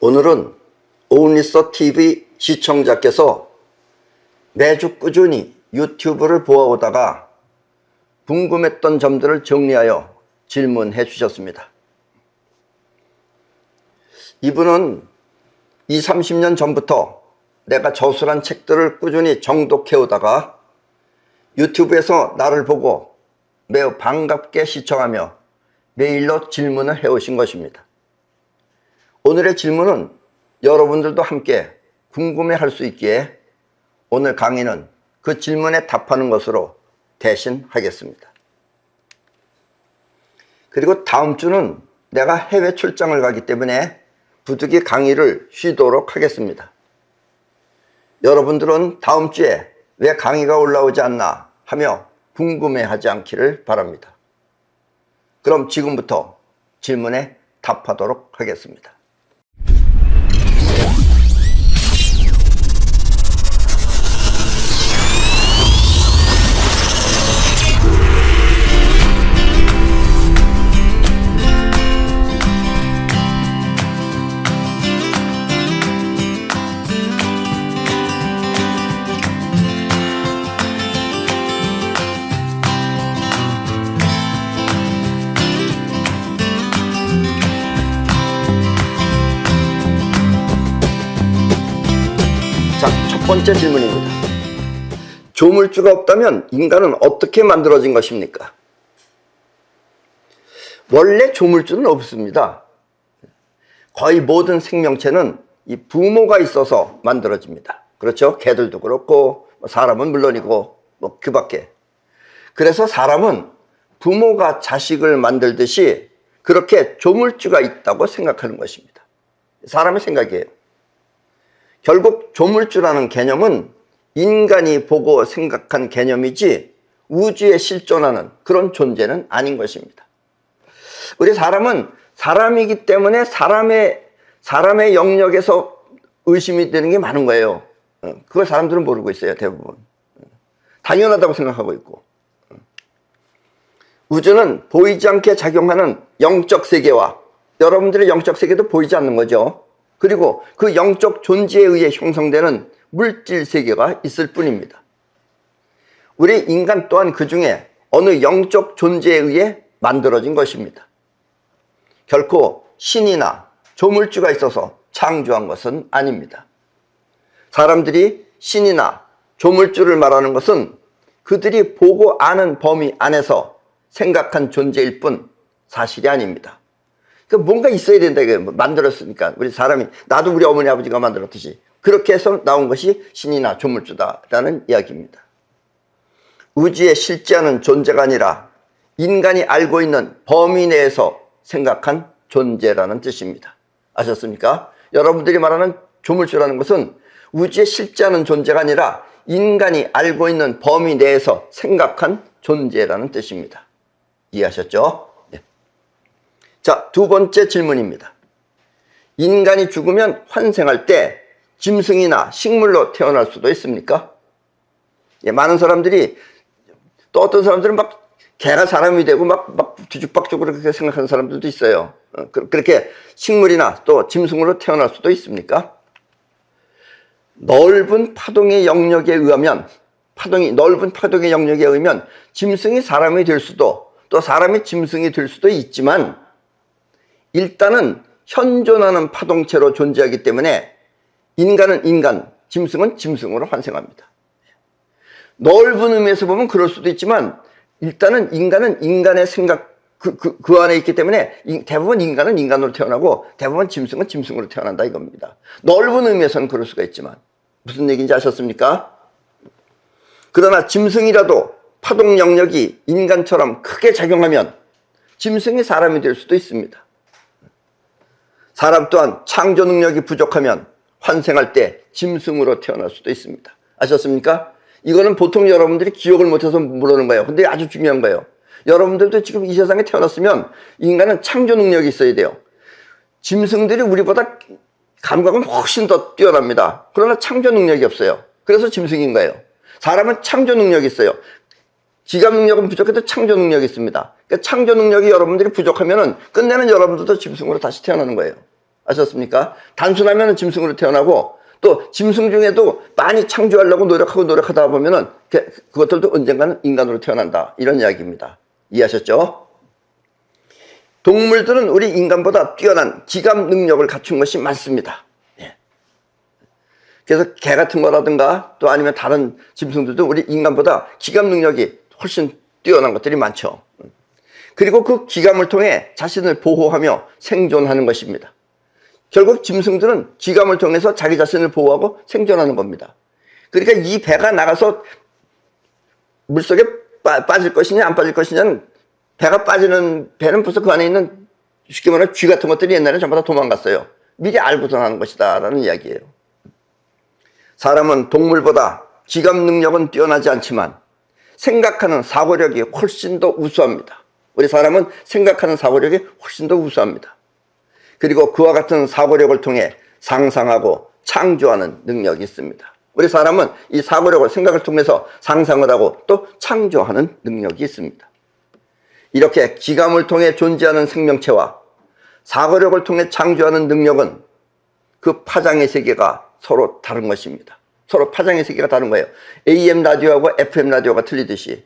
오늘은 오은리서TV 시청자께서 매주 꾸준히 유튜브를 보아오다가 궁금했던 점들을 정리하여 질문해 주셨습니다. 이분은 20, 30년 전부터 내가 저술한 책들을 꾸준히 정독해 오다가 유튜브에서 나를 보고 매우 반갑게 시청하며 메일로 질문을 해오신 것입니다. 오늘의 질문은 여러분들도 함께 궁금해할 수 있기에 오늘 강의는 그 질문에 답하는 것으로 대신 하겠습니다. 그리고 다음 주는 내가 해외 출장을 가기 때문에 부득이 강의를 쉬도록 하겠습니다. 여러분들은 다음 주에 왜 강의가 올라오지 않나 하며 궁금해하지 않기를 바랍니다. 그럼 지금부터 질문에 답하도록 하겠습니다. 첫 번째 질문입니다. 조물주가 없다면 인간은 어떻게 만들어진 것입니까? 원래 조물주는 없습니다. 거의 모든 생명체는 이 부모가 있어서 만들어집니다. 그렇죠? 개들도 그렇고 사람은 물론이고 그 밖에. 그래서 사람은 부모가 자식을 만들듯이 그렇게 조물주가 있다고 생각하는 것입니다. 사람의 생각이에요. 결국 조물주라는 개념은 인간이 보고 생각한 개념이지 우주에 실존하는 그런 존재는 아닌 것입니다. 우리 사람은 사람이기 때문에 사람의 영역에서 의심이 되는 게 많은 거예요. 그걸 사람들은 모르고 있어요, 대부분. 당연하다고 생각하고 있고. 우주는 보이지 않게 작용하는 영적 세계와 여러분들의 영적 세계도 보이지 않는 거죠. 그리고 그 영적 존재에 의해 형성되는 물질 세계가 있을 뿐입니다. 우리 인간 또한 그 중에 어느 영적 존재에 의해 만들어진 것입니다. 결코 신이나 조물주가 있어서 창조한 것은 아닙니다. 사람들이 신이나 조물주를 말하는 것은 그들이 보고 아는 범위 안에서 생각한 존재일 뿐 사실이 아닙니다. 뭔가 있어야 된다. 만들었으니까. 우리 사람이, 나도 우리 어머니 아버지가 만들었듯이. 그렇게 해서 나온 것이 신이나 조물주다라는 이야기입니다. 우주에 실제하는 존재가 아니라 인간이 알고 있는 범위 내에서 생각한 존재라는 뜻입니다. 아셨습니까? 여러분들이 말하는 조물주라는 것은 우주에 실제하는 존재가 아니라 인간이 알고 있는 범위 내에서 생각한 존재라는 뜻입니다. 이해하셨죠? 자, 두 번째 질문입니다. 인간이 죽으면 환생할 때 짐승이나 식물로 태어날 수도 있습니까? 많은 사람들이, 또 어떤 사람들은 막 개가 사람이 되고 막 뒤죽박죽으로 그렇게 생각하는 사람들도 있어요. 그렇게 식물이나 또 짐승으로 태어날 수도 있습니까? 넓은 파동의 영역에 의하면, 넓은 파동의 영역에 의하면 짐승이 사람이 될 수도, 또 사람이 짐승이 될 수도 있지만 일단은 현존하는 파동체로 존재하기 때문에 인간은 인간, 짐승은 짐승으로 환생합니다. 넓은 의미에서 보면 그럴 수도 있지만 일단은 인간은 인간의 생각 그 안에 있기 때문에 대부분 인간은 인간으로 태어나고 대부분 짐승은 짐승으로 태어난다 이겁니다. 넓은 의미에서는 그럴 수가 있지만 무슨 얘기인지 아셨습니까? 그러나 짐승이라도 파동 영역이 인간처럼 크게 작용하면 짐승이 사람이 될 수도 있습니다. 사람 또한 창조 능력이 부족하면 환생할 때 짐승으로 태어날 수도 있습니다. 아셨습니까? 이거는 보통 여러분들이 기억을 못해서 모르는 거예요. 근데 아주 중요한 거예요. 여러분들도 지금 이 세상에 태어났으면 인간은 창조 능력이 있어야 돼요. 짐승들이 우리보다 감각은 훨씬 더 뛰어납니다. 그러나 창조 능력이 없어요. 그래서 짐승인 거예요. 사람은 창조 능력이 있어요. 지감 능력은 부족해도 창조 능력이 있습니다. 그러니까 창조 능력이 여러분들이 부족하면은 끝내는 여러분들도 짐승으로 다시 태어나는 거예요. 아셨습니까? 단순하면 짐승으로 태어나고 또 짐승 중에도 많이 창조하려고 노력하다 보면은 그것들도 언젠가는 인간으로 태어난다. 이런 이야기입니다. 이해하셨죠? 동물들은 우리 인간보다 뛰어난 기감 능력을 갖춘 것이 많습니다. 예. 그래서 개 같은 거라든가 또 아니면 다른 짐승들도 우리 인간보다 기감 능력이 훨씬 뛰어난 것들이 많죠. 그리고 그 기감을 통해 자신을 보호하며 생존하는 것입니다. 결국 짐승들은 기감을 통해서 자기 자신을 보호하고 생존하는 겁니다. 그러니까 이 배가 나가서 물속에 빠질 것이냐 안 빠질 것이냐는 배가 빠지는 배는 벌써 그 안에 있는 쉽게 말하면 쥐 같은 것들이 옛날에 전부 다 도망갔어요. 미리 알고서 하는 것이다 라는 이야기예요. 사람은 동물보다 기감 능력은 뛰어나지 않지만 생각하는 사고력이 훨씬 더 우수합니다. 우리 사람은 생각하는 사고력이 훨씬 더 우수합니다. 그리고 그와 같은 사고력을 통해 상상하고 창조하는 능력이 있습니다. 우리 사람은 이 사고력을 생각을 통해서 상상을 하고 또 창조하는 능력이 있습니다. 이렇게 기감을 통해 존재하는 생명체와 사고력을 통해 창조하는 능력은 그 파장의 세계가 서로 다른 것입니다. 서로 파장의 세계가 다른 거예요. AM 라디오하고 FM 라디오가 틀리듯이.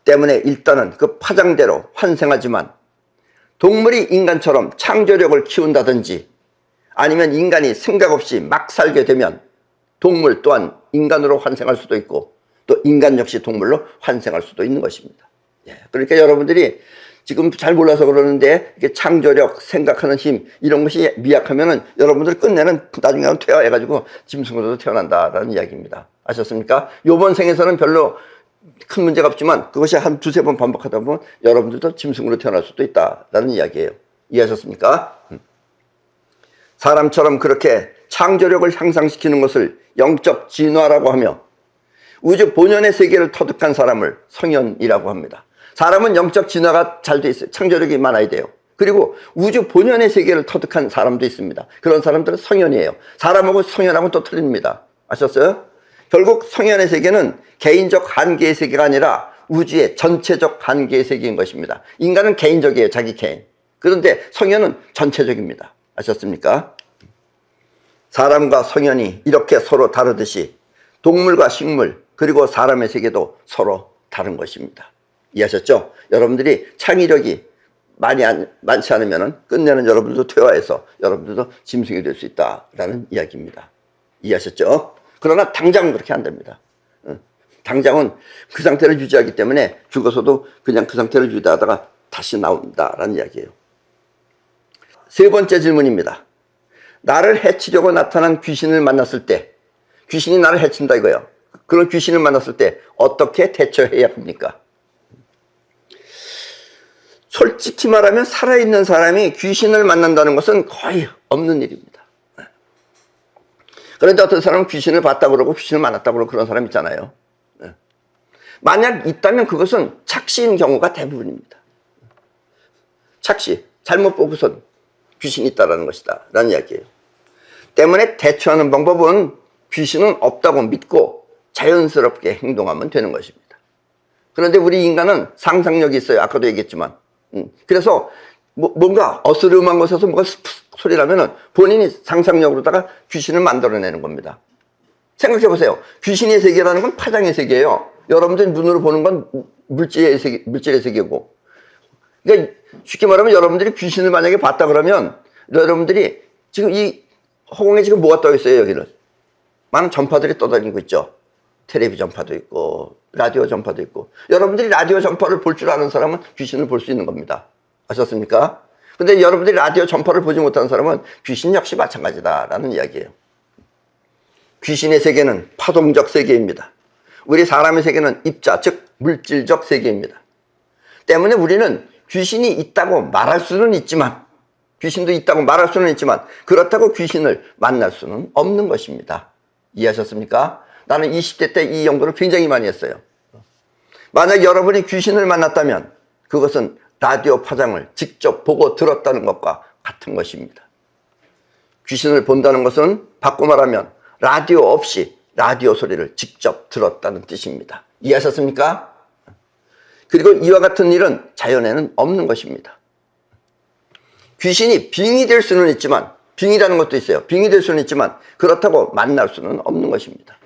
때문에 일단은 그 파장대로 환생하지만 동물이 인간처럼 창조력을 키운다든지 아니면 인간이 생각 없이 막 살게 되면 동물 또한 인간으로 환생할 수도 있고 또 인간 역시 동물로 환생할 수도 있는 것입니다. 예, 그러니까 여러분들이 지금 잘 몰라서 그러는데 이게 창조력, 생각하는 힘 이런 것이 미약하면은 여러분들 끝내는 나중에 퇴화해가지고 짐승으로도 태어난다라는 이야기입니다. 아셨습니까? 요번 생에서는 별로 큰 문제가 없지만 그것이 한 두세 번 반복하다 보면 여러분들도 짐승으로 태어날 수도 있다라는 이야기예요. 이해하셨습니까? 사람처럼 그렇게 창조력을 향상시키는 것을 영적 진화라고 하며 우주 본연의 세계를 터득한 사람을 성현이라고 합니다. 사람은 영적 진화가 잘 돼 있어요. 창조력이 많아야 돼요. 그리고 우주 본연의 세계를 터득한 사람도 있습니다. 그런 사람들은 성현이에요. 사람하고 성현하고는 또 틀립니다. 아셨어요? 결국 성현의 세계는 개인적 한계의 세계가 아니라 우주의 전체적 한계의 세계인 것입니다. 인간은 개인적이에요. 자기 개인. 그런데 성현은 전체적입니다. 아셨습니까? 사람과 성현이 이렇게 서로 다르듯이 동물과 식물 그리고 사람의 세계도 서로 다른 것입니다. 이해하셨죠? 여러분들이 창의력이 많지 않으면 끝내는 여러분들도 퇴화해서 여러분들도 짐승이 될 수 있다라는 이야기입니다. 이해하셨죠? 그러나 당장은 그렇게 안 됩니다. 당장은 그 상태를 유지하기 때문에 죽어서도 그냥 그 상태를 유지하다가 다시 나온다라는 이야기예요. 세 번째 질문입니다. 나를 해치려고 나타난 귀신을 만났을 때, 귀신이 나를 해친다 이거예요. 그런 귀신을 만났을 때 어떻게 대처해야 합니까? 솔직히 말하면 살아있는 사람이 귀신을 만난다는 것은 거의 없는 일입니다. 그런데 어떤 사람은 귀신을 봤다 그러고 귀신을 만났다 그러고 그런 사람 있잖아요. 만약 있다면 그것은 착시인 경우가 대부분입니다. 착시, 잘못 보고선 귀신이 있다는 것이다 라는 이야기예요. 때문에 대처하는 방법은 귀신은 없다고 믿고 자연스럽게 행동하면 되는 것입니다. 그런데 우리 인간은 상상력이 있어요. 아까도 얘기했지만. 그래서 뭔가 어스름한 곳에서 뭔가 소리 나면은 본인이 상상력으로다가 귀신을 만들어내는 겁니다. 생각해 보세요. 귀신의 세계라는 건 파장의 세계예요. 여러분들이 눈으로 보는 건 물질의 세계고. 그러니까 쉽게 말하면 여러분들이 귀신을 만약에 봤다 그러면 여러분들이 지금 이 허공에 지금 뭐가 떠 있어요, 여기는? 많은 전파들이 떠다니고 있죠. 텔레비 전파도 있고 라디오 전파도 있고. 여러분들이 라디오 전파를 볼 줄 아는 사람은 귀신을 볼 수 있는 겁니다. 아셨습니까? 근데 여러분들이 라디오 전파를 보지 못하는 사람은 귀신 역시 마찬가지다라는 이야기예요. 귀신의 세계는 파동적 세계입니다. 우리 사람의 세계는 입자, 즉 물질적 세계입니다. 때문에 우리는 귀신이 있다고 말할 수는 있지만, 귀신도 있다고 말할 수는 있지만 그렇다고 귀신을 만날 수는 없는 것입니다. 이해하셨습니까? 나는 20대 때 이 연구를 굉장히 많이 했어요. 만약 여러분이 귀신을 만났다면 그것은 라디오 파장을 직접 보고 들었다는 것과 같은 것입니다. 귀신을 본다는 것은 바꿔 말하면 라디오 없이 라디오 소리를 직접 들었다는 뜻입니다. 이해하셨습니까? 그리고 이와 같은 일은 자연에는 없는 것입니다. 귀신이 빙의 될 수는 있지만 빙의라는 것도 있어요. 빙의될 수는 있지만 그렇다고 만날 수는 없는 것입니다.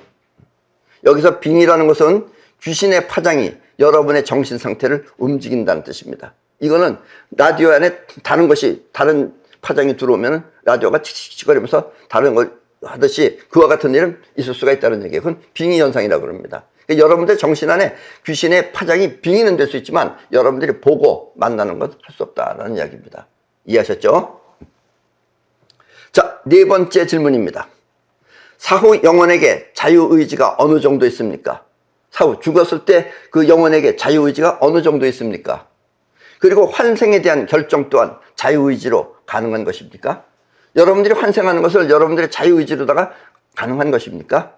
여기서 빙의라는 것은 귀신의 파장이 여러분의 정신 상태를 움직인다는 뜻입니다. 이거는 라디오 안에 다른 파장이 들어오면 라디오가 칙칙거리면서 다른 걸 하듯이 그와 같은 일은 있을 수가 있다는 얘기예요. 그건 빙의 현상이라고 합니다. 그러니까 여러분들 정신 안에 귀신의 파장이 빙의는 될 수 있지만 여러분들이 보고 만나는 건 할 수 없다는 이야기입니다. 이해하셨죠? 자, 네 번째 질문입니다. 사후 영혼에게 자유의지가 어느 정도 있습니까? 사후 죽었을 때 그 영혼에게 자유의지가 어느 정도 있습니까? 그리고 환생에 대한 결정 또한 자유의지로 가능한 것입니까? 여러분들이 환생하는 것을 여러분들의 자유의지로다가 가능한 것입니까?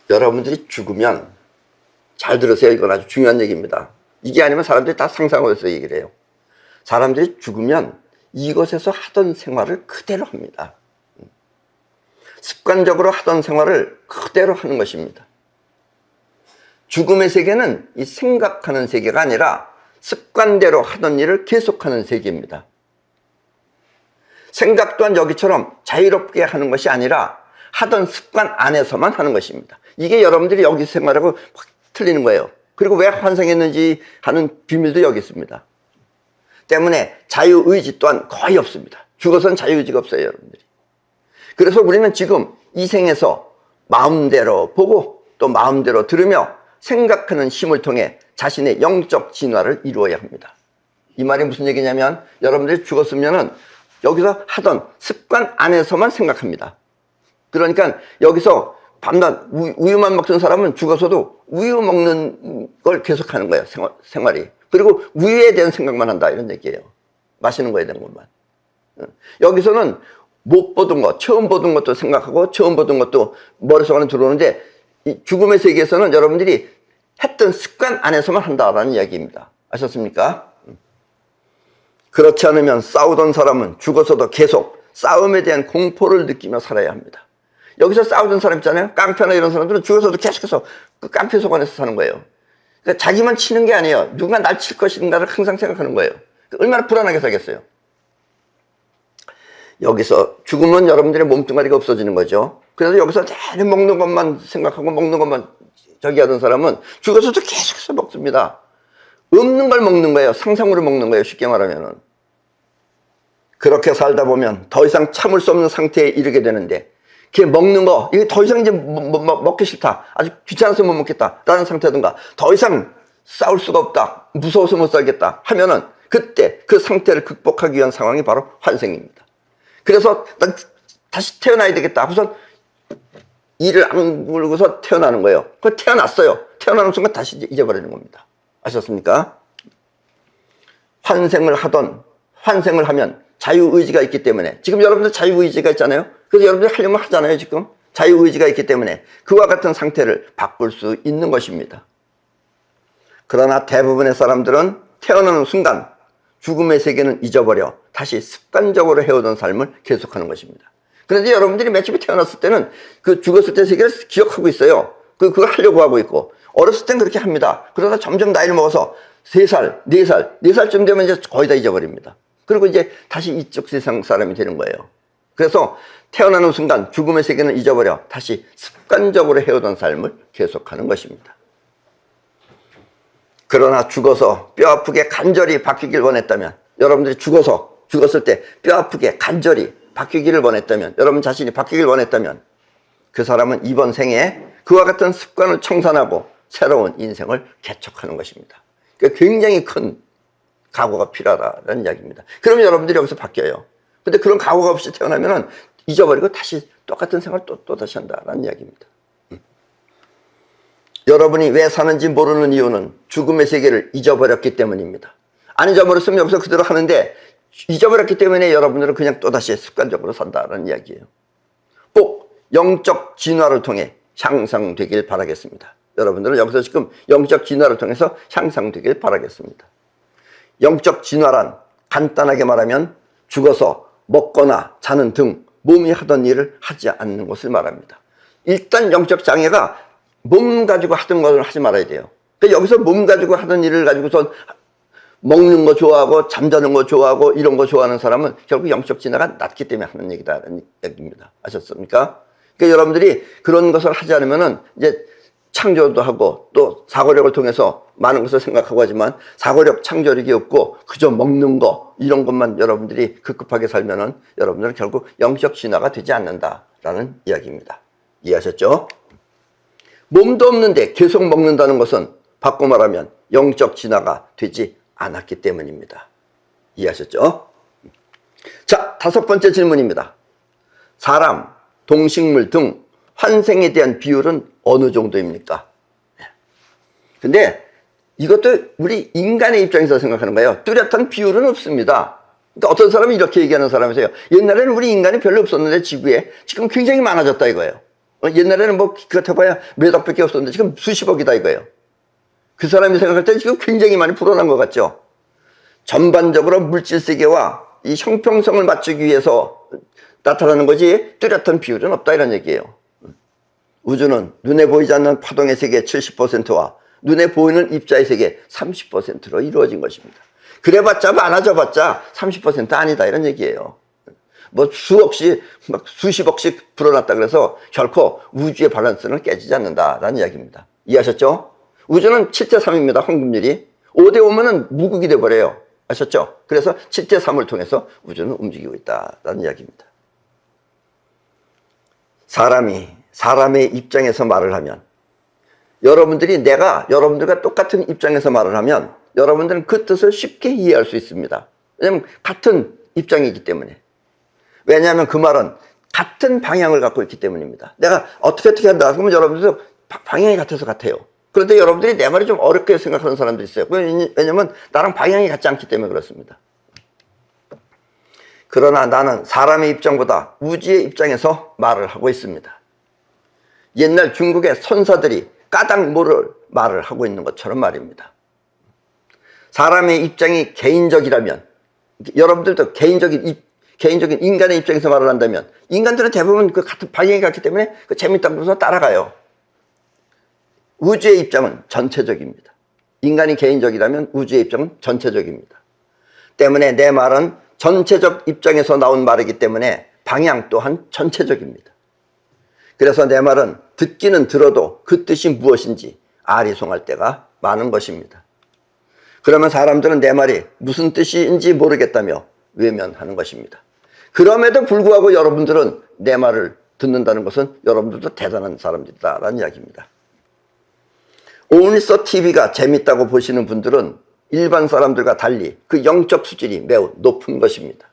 여러분들이 죽으면, 잘 들으세요. 이건 아주 중요한 얘기입니다. 이게 아니면 사람들이 다 상상을 해서 얘기를 해요. 사람들이 죽으면 이곳에서 하던 생활을 그대로 합니다. 습관적으로 하던 생활을 그대로 하는 것입니다. 죽음의 세계는 이 생각하는 세계가 아니라 습관대로 하던 일을 계속하는 세계입니다. 생각 또한 여기처럼 자유롭게 하는 것이 아니라 하던 습관 안에서만 하는 것입니다. 이게 여러분들이 여기 생활하고 확 틀리는 거예요. 그리고 왜 환생했는지 하는 비밀도 여기 있습니다. 때문에 자유의지 또한 거의 없습니다. 죽어서는 자유의지가 없어요, 여러분들이. 그래서 우리는 지금 이 생에서 마음대로 보고 또 마음대로 들으며 생각하는 힘을 통해 자신의 영적 진화를 이루어야 합니다. 이 말이 무슨 얘기냐면 여러분들이 죽었으면은 여기서 하던 습관 안에서만 생각합니다. 그러니까 여기서 밤낮 우유만 먹던 사람은 죽어서도 우유 먹는 걸 계속하는 거예요, 생활이. 그리고 우유에 대한 생각만 한다, 이런 얘기예요. 마시는 거에 대한 것만. 여기서는 못 보던 것, 처음 보던 것도 생각하고 처음 보던 것도 머릿속 안에 들어오는데 이 죽음의 세계에서는 여러분들이 했던 습관 안에서만 한다라는 이야기입니다. 아셨습니까? 그렇지 않으면 싸우던 사람은 죽어서도 계속 싸움에 대한 공포를 느끼며 살아야 합니다. 여기서 싸우던 사람 있잖아요. 깡패나 이런 사람들은 죽어서도 계속해서 그 깡패 속 안에서 사는 거예요. 그러니까 자기만 치는 게 아니에요. 누가 날 칠 것인가를 항상 생각하는 거예요. 얼마나 불안하게 살겠어요. 여기서 죽으면 여러분들의 몸뚱아리가 없어지는 거죠. 그래서 여기서 내내 먹는 것만 생각하고 먹는 것만 저기 하던 사람은 죽어서도 계속해서 먹습니다. 없는 걸 먹는 거예요. 상상으로 먹는 거예요. 쉽게 말하면은. 그렇게 살다 보면 더 이상 참을 수 없는 상태에 이르게 되는데 걔 먹는 거, 이게 더 이상 이제 먹기 싫다. 아주 귀찮아서 못 먹겠다. 라는 상태든가 더 이상 싸울 수가 없다. 무서워서 못 살겠다. 하면은 그때 그 상태를 극복하기 위한 상황이 바로 환생입니다. 그래서 난 다시 태어나야 되겠다. 우선 이를 악물고서 태어나는 거예요. 그 태어났어요. 태어나는 순간 다시 잊어버리는 겁니다. 아셨습니까? 환생을 하면 자유의지가 있기 때문에 지금 여러분들 자유의지가 있잖아요. 그래서 여러분들이 하려면 하잖아요. 지금 자유의지가 있기 때문에 그와 같은 상태를 바꿀 수 있는 것입니다. 그러나 대부분의 사람들은 태어나는 순간 죽음의 세계는 잊어버려 다시 습관적으로 해오던 삶을 계속하는 것입니다. 그런데 여러분들이 맨 처음에 태어났을 때는 그 죽었을 때 세계를 기억하고 있어요. 그걸 하려고 하고 있고 어렸을 땐 그렇게 합니다. 그러다 점점 나이를 먹어서 3살, 4살, 4살쯤 되면 이제 거의 다 잊어버립니다. 그리고 이제 다시 이쪽 세상 사람이 되는 거예요. 그래서 태어나는 순간 죽음의 세계는 잊어버려 다시 습관적으로 해오던 삶을 계속하는 것입니다. 그러나 죽어서 뼈 아프게 간절히 바뀌길 원했다면, 여러분들이 죽었을 때 뼈 아프게 간절히 바뀌기를 원했다면, 여러분 자신이 바뀌길 원했다면 그 사람은 이번 생에 그와 같은 습관을 청산하고 새로운 인생을 개척하는 것입니다. 그러니까 굉장히 큰 각오가 필요하다는 이야기입니다. 그러면 여러분들이 여기서 바뀌어요. 근데 그런 각오가 없이 태어나면은 잊어버리고 다시 똑같은 생활을 또 다시 한다는 이야기입니다. 여러분이 왜 사는지 모르는 이유는 죽음의 세계를 잊어버렸기 때문입니다. 안 잊어버렸으면 여기서 그대로 하는데 잊어버렸기 때문에 여러분들은 그냥 또다시 습관적으로 산다는 이야기예요. 꼭 영적 진화를 통해 향상되길 바라겠습니다. 여러분들은 여기서 지금 영적 진화를 통해서 향상되길 바라겠습니다. 영적 진화란 간단하게 말하면 죽어서 먹거나 자는 등 몸이 하던 일을 하지 않는 것을 말합니다. 일단 영적 장애가 몸 가지고 하던 것을 하지 말아야 돼요. 그러니까 여기서 몸 가지고 하던 일을 가지고서 먹는 거 좋아하고 잠자는 거 좋아하고 이런 거 좋아하는 사람은 결국 영적 진화가 낮기 때문에 하는 얘기다라는 얘기입니다. 아셨습니까? 그러니까 여러분들이 그런 것을 하지 않으면은 이제 창조도 하고 또 사고력을 통해서 많은 것을 생각하고 하지만 사고력 창조력이 없고 그저 먹는 거 이런 것만 여러분들이 급급하게 살면은 여러분들은 결국 영적 진화가 되지 않는다라는 이야기입니다. 이해하셨죠? 몸도 없는데 계속 먹는다는 것은 바꿔 말하면 영적 진화가 되지 않았기 때문입니다. 이해하셨죠? 자, 5번째 질문입니다. 사람, 동식물 등 환생에 대한 비율은 어느 정도입니까? 근데 이것도 우리 인간의 입장에서 생각하는 거예요. 뚜렷한 비율은 없습니다. 그러니까 어떤 사람이 이렇게 얘기하는 사람이 있어요. 옛날에는 우리 인간이 별로 없었는데 지구에 지금 굉장히 많아졌다 이거예요. 옛날에는 뭐 그것 해봐야 몇 억밖에 없었는데 지금 수십억이다 이거예요. 그 사람이 생각할 때 지금 굉장히 많이 불어난 것 같죠. 전반적으로 물질 세계와 이 형평성을 맞추기 위해서 나타나는 거지 뚜렷한 비율은 없다 이런 얘기예요. 우주는 눈에 보이지 않는 파동의 세계 70%와 눈에 보이는 입자의 세계 30%로 이루어진 것입니다. 그래봤자 많아져봤자 30% 아니다 이런 얘기예요. 뭐 수억씩 막 수십억씩 불어났다 그래서 결코 우주의 밸런스는 깨지지 않는다라는 이야기입니다. 이해하셨죠? 우주는 7대3입니다. 황금률이 5대5면은 무극이 돼버려요. 아셨죠? 그래서 7대3을 통해서 우주는 움직이고 있다라는 이야기입니다. 사람의 입장에서 말을 하면 여러분들이 내가 여러분들과 똑같은 입장에서 말을 하면 여러분들은 그 뜻을 쉽게 이해할 수 있습니다. 왜냐하면 같은 입장이기 때문에. 왜냐하면 그 말은 같은 방향을 갖고 있기 때문입니다. 내가 어떻게 한다 그러면 여러분들도 방향이 같아서 같아요. 그런데 여러분들이 내 말이 좀 어렵게 생각하는 사람들이 있어요. 왜냐하면 나랑 방향이 같지 않기 때문에 그렇습니다. 그러나 나는 사람의 입장보다 우주의 입장에서 말을 하고 있습니다. 옛날 중국의 선사들이 까닭모를 말을 하고 있는 것처럼 말입니다. 사람의 입장이 개인적이라면 여러분들도 개인적인 인간의 입장에서 말을 한다면 인간들은 대부분 그 같은 방향이 같기 때문에 그 재밌다고 해서 따라가요. 우주의 입장은 전체적입니다. 인간이 개인적이라면 우주의 입장은 전체적입니다. 때문에 내 말은 전체적 입장에서 나온 말이기 때문에 방향 또한 전체적입니다. 그래서 내 말은 듣기는 들어도 그 뜻이 무엇인지 아리송할 때가 많은 것입니다. 그러면 사람들은 내 말이 무슨 뜻인지 모르겠다며 외면하는 것입니다. 그럼에도 불구하고 여러분들은 내 말을 듣는다는 것은 여러분들도 대단한 사람들이다라는 이야기입니다. 온리서 TV가 재밌다고 보시는 분들은 일반 사람들과 달리 그 영적 수준이 매우 높은 것입니다.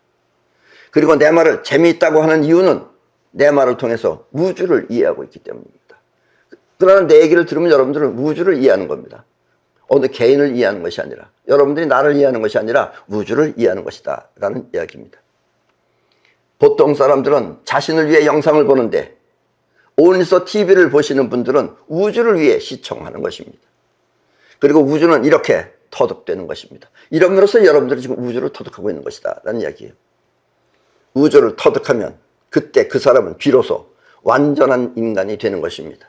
그리고 내 말을 재미있다고 하는 이유는 내 말을 통해서 우주를 이해하고 있기 때문입니다. 그러나 내 얘기를 들으면 여러분들은 우주를 이해하는 겁니다. 어느 개인을 이해하는 것이 아니라 여러분들이 나를 이해하는 것이 아니라 우주를 이해하는 것이다 라는 이야기입니다. 보통 사람들은 자신을 위해 영상을 보는데 온리서 TV를 보시는 분들은 우주를 위해 시청하는 것입니다. 그리고 우주는 이렇게 터득되는 것입니다. 이러므로써 여러분들이 지금 우주를 터득하고 있는 것이다 라는 이야기예요. 우주를 터득하면 그때 그 사람은 비로소 완전한 인간이 되는 것입니다.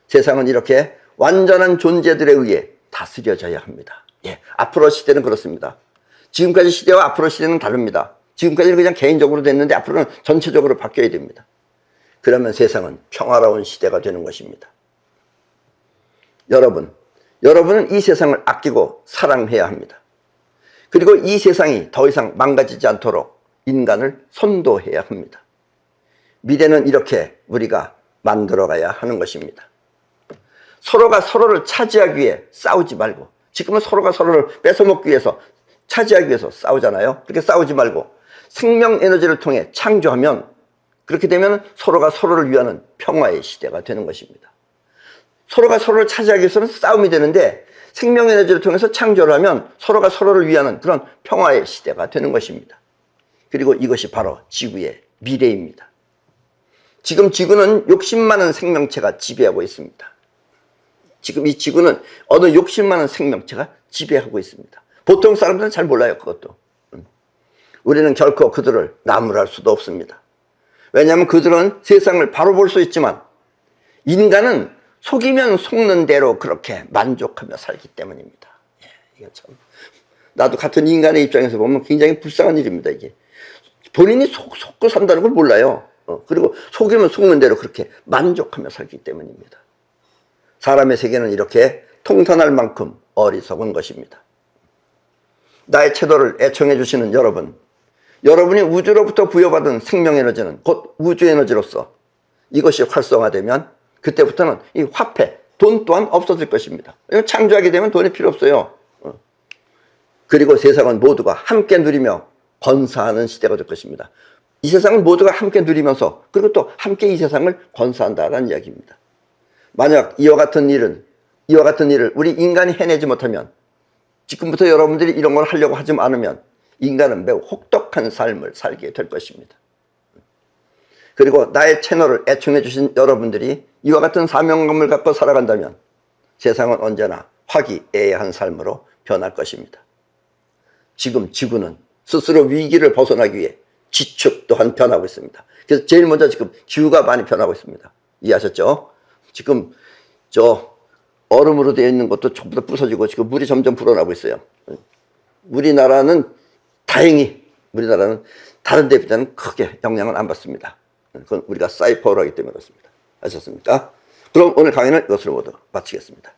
세상은 이렇게 완전한 존재들에 의해 다스려져야 합니다. 예, 앞으로 시대는 그렇습니다. 지금까지 시대와 앞으로 시대는 다릅니다. 지금까지는 그냥 개인적으로 됐는데 앞으로는 전체적으로 바뀌어야 됩니다. 그러면 세상은 평화로운 시대가 되는 것입니다. 여러분은 이 세상을 아끼고 사랑해야 합니다. 그리고 이 세상이 더 이상 망가지지 않도록 인간을 선도해야 합니다. 미래는 이렇게 우리가 만들어가야 하는 것입니다. 서로가 서로를 차지하기 위해 싸우지 말고, 지금은 서로가 서로를 뺏어먹기 위해서 차지하기 위해서 싸우잖아요. 그렇게 싸우지 말고 생명 에너지를 통해 창조하면, 그렇게 되면 서로가 서로를 위하는 평화의 시대가 되는 것입니다. 서로가 서로를 차지하기 위해서는 싸움이 되는데 생명 에너지를 통해서 창조를 하면 서로가 서로를 위하는 그런 평화의 시대가 되는 것입니다. 그리고 이것이 바로 지구의 미래입니다. 지금 지구는 욕심 많은 생명체가 지배하고 있습니다. 지금 이 지구는 어느 욕심 많은 생명체가 지배하고 있습니다. 보통 사람들은 잘 몰라요, 그것도. 우리는 결코 그들을 나무랄 수도 없습니다. 왜냐하면 그들은 세상을 바로 볼 수 있지만 인간은 속이면 속는 대로 그렇게 만족하며 살기 때문입니다. 예, 이거 참 나도 같은 인간의 입장에서 보면 굉장히 불쌍한 일입니다, 이게. 본인이 속고 산다는 걸 몰라요. 그리고 속이면 속는 대로 그렇게 만족하며 살기 때문입니다. 사람의 세계는 이렇게 통탄할 만큼 어리석은 것입니다. 나의 채도를 애청해 주시는 여러분, 여러분이 우주로부터 부여받은 생명에너지는 곧 우주에너지로서 이것이 활성화되면 그때부터는 이 화폐, 돈 또한 없어질 것입니다. 창조하게 되면 돈이 필요 없어요. 그리고 세상은 모두가 함께 누리며 건사하는 시대가 될 것입니다. 이 세상을 모두가 함께 누리면서 그리고 또 함께 이 세상을 건사한다는 이야기입니다. 만약 이와 같은 일을 우리 인간이 해내지 못하면, 지금부터 여러분들이 이런 걸 하려고 하지 않으면 인간은 매우 혹독한 삶을 살게 될 것입니다. 그리고 나의 채널을 애청해 주신 여러분들이 이와 같은 사명감을 갖고 살아간다면 세상은 언제나 화기애애한 삶으로 변할 것입니다. 지금 지구는 스스로 위기를 벗어나기 위해 지축 또한 변하고 있습니다. 그래서 제일 먼저 지금 기후가 많이 변하고 있습니다. 이해하셨죠? 지금 저 얼음으로 되어 있는 것도 전부 다 부서지고 지금 물이 점점 불어나고 있어요. 우리나라는 다행히 다른 데 비해서는 크게 영향을 안 받습니다. 그건 우리가 사이퍼를 하기 때문에 그렇습니다. 아셨습니까? 그럼 오늘 강의는 이것으로 모두 마치겠습니다.